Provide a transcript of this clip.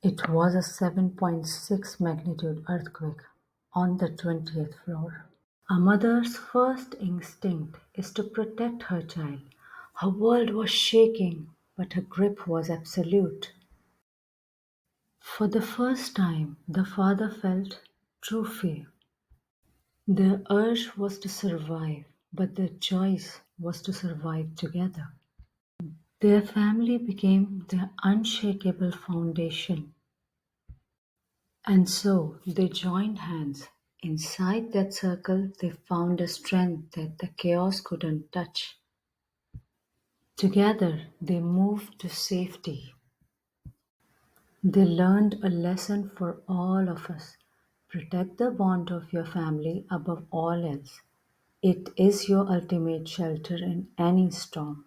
It was a 7.6 magnitude earthquake on the 20th floor. A mother's first instinct is to protect her child. Her world was shaking, but her grip was absolute. For the first time, the father felt true fear. Their urge was to survive, but their choice was to survive together. Their family became their unshakable foundation, and so they joined hands. Inside that circle, they found a strength that the chaos couldn't touch. Together, they moved to safety. They learned a lesson for all of us. Protect the bond of your family above all else. It is your ultimate shelter in any storm.